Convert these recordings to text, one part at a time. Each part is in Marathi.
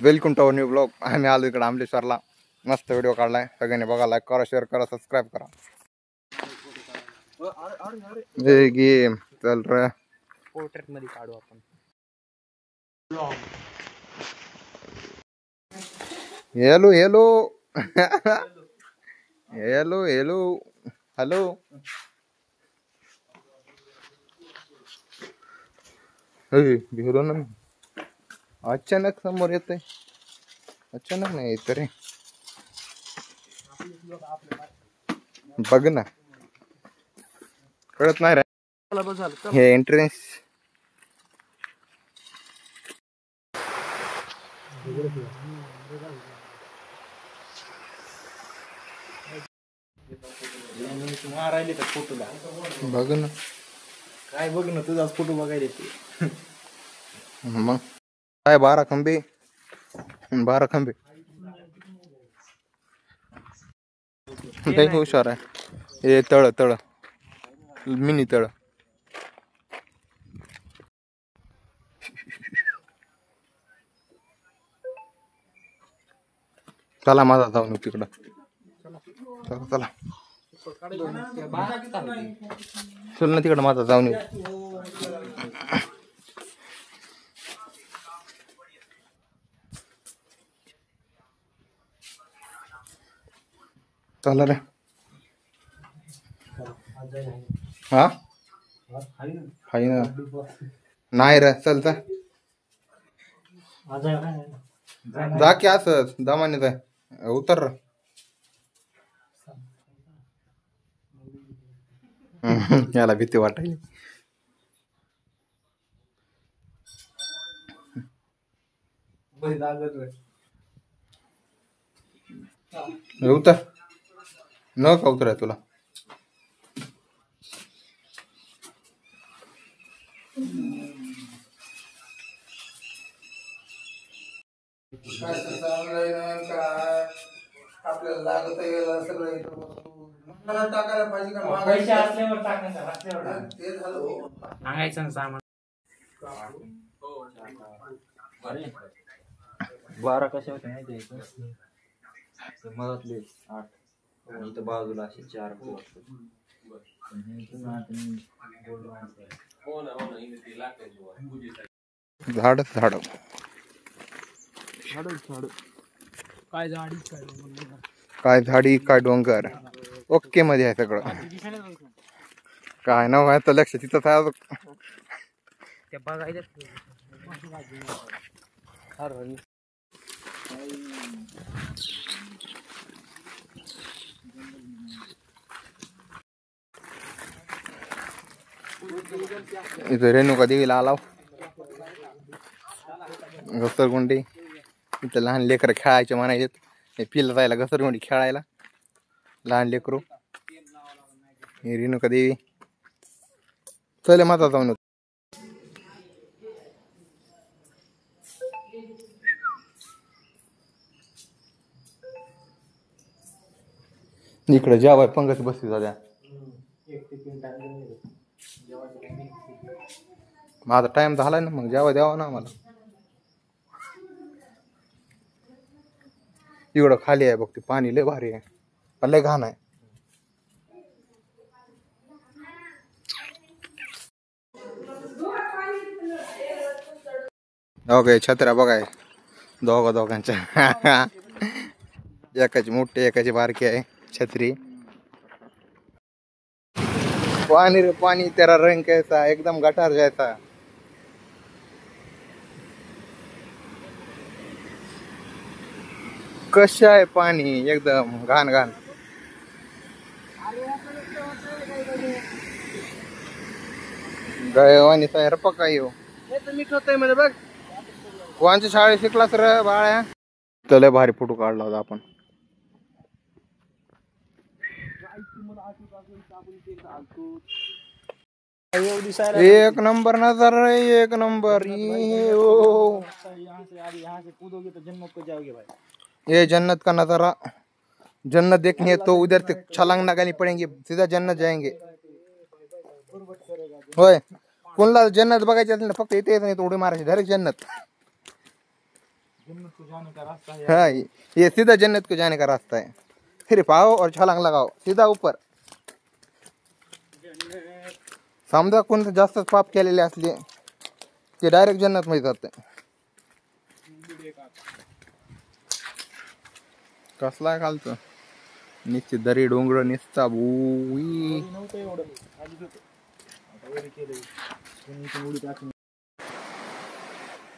Welcome to our new blog. आम्ही आलो इकडे आमलेश्वरला. मस्त व्हिडिओ काढलाय. सगळ्यांनी बघा, लाईक करा, शेअर करा, सबस्क्राईब करा. गेम चल रे. पोर्ट्रेट मध्ये काढू आपण. Hello hello hello hello hello. Below ना मी. अचानक समोर येतंय. अचानक नाही येत रे. बघ ना, कळत नाही रे. हे एंट्रन्स राहिले तर फोटोला बघ ना. काय बघ ना, तुझाच फोटो बघायला येते. मग काय 12 खंबे 12 खंबे. लय हुशार आहे. हे तळ तळ मिनी तळ. चला माझा जाऊन तिकडं. चला चला चल ना तिकडं माझा जाऊन येऊ. चला रे. हा हाय ना. नाही रे, चल तर जा की असंच दमाने जाय. उतर रे. याला भीती वाटायली. उतर न का उतराय तुला. आपल्याला लागत गेलं सगळं टाकायला पाहिजे का. पैसे असल्यावर टाकायचं, असल्यावर ते झालं सांगायचं ना सामान. 12 कशा होते माहिती आहे का? मधातले 8 इथं बाजूला असे 4 झाड झाड काय झाडी काय झाडी काय डोंगर. ओके मध्ये आहे सगळं. काय नाव आहे तर लक्ष तिथं आहे. ते बघायचं. इथं रेणुका देवीला आलाव. घसरगुंडी इथं लहान लेकर खेळायचे म्हणायचे. हे पिलं जायला घसरगुंडी खेळायला लहान लेकरू. हे रेणुका देवी. चले माझा जाऊन इकडे जेवाय पंगत बसली झाल्या. माझा टाइम झालाय ना, मग जेव्हा द्यावा ना आम्हाला. इकडं खाली आहे बघ, ते पाणी लय भारी आहे पण लय घाण आहे. ओके छत्र्या बघाय दोघांच्या. एकाची मोठी एकाची बारकी आहे छत्री. पानी रे पानी, तेरा रंग कैसा, एकदम गटार जैसा. कशा आहे पाणी, एकदम घाण घाण. गयवानी साहेर पका येऊ. मीठ होतंय मध्ये बघ. कोणच्या शाळेत शिकलास रे बाळ्या. लय भारी फोटो काढला होता आपण. एक नंबर नजर है, एक नंबर. ये जन्नत का नजारा. जन्नत देखनी है तो उधर से छलांग लगानी पड़ेंगी, सीधा जन्नत जाएंगे. होय, कोणला जन्नत बघायची असेल फक्त इथे येत नाही, उडी मारायची डायरेक्ट जन्नत. जन्नत को जाने का रास्ता है। हाँ ये सीधा जन्नत को जाने का रास्ता है। सिर्फ आओ और छलांग लगाओ सीधा ऊपर. समजा कोण जास्त पाप केलेले असले ते डायरेक्ट जन्नत मध्ये जाते. कसला खालचं निश्चित दरी डोंगर निसता बुई. नव्हतं एवढं आधीच होतं. आता वर केलंय. कोणी इथून उडी टाकून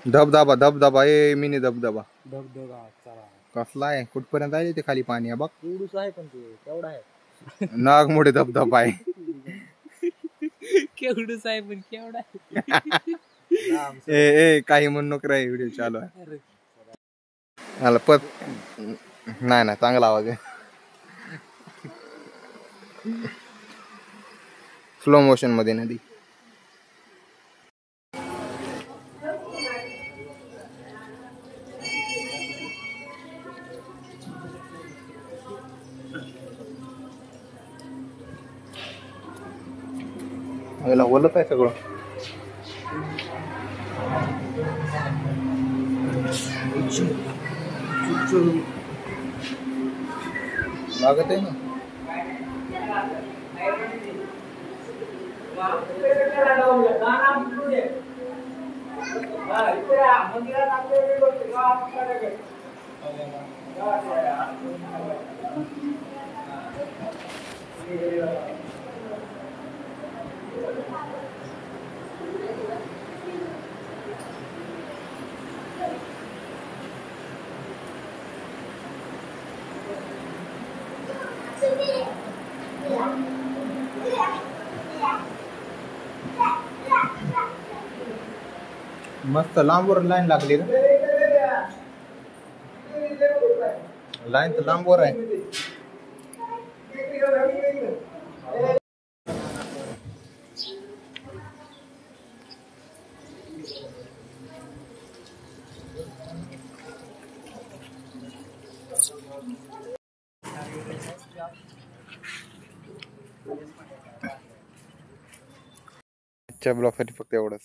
धबधबा धबधबा ए मिनी धबधबा धबधबा चला. कसला आहे कुठपर्यंत आहे ते खाली पाणी आहे बघ. एवढूच आहे पण ते केवढा आहे. नागमोडे धबधबा आहे. केवढूच आहे पण केवढा आहे. ए ए काही म्हणू नको रे व्हिडिओ चालू आहे. मला नाही नाही चांगला आवाज आहे. स्लो मोशन मध्ये नदी. याला बोलत आहे सगळं. लागत आहे ना. मस्त लांबवर लाईन लागली ना. लाईन तर लांबवर आहे. आजच्या ब्लॉगसाठी फक्त एवढंच.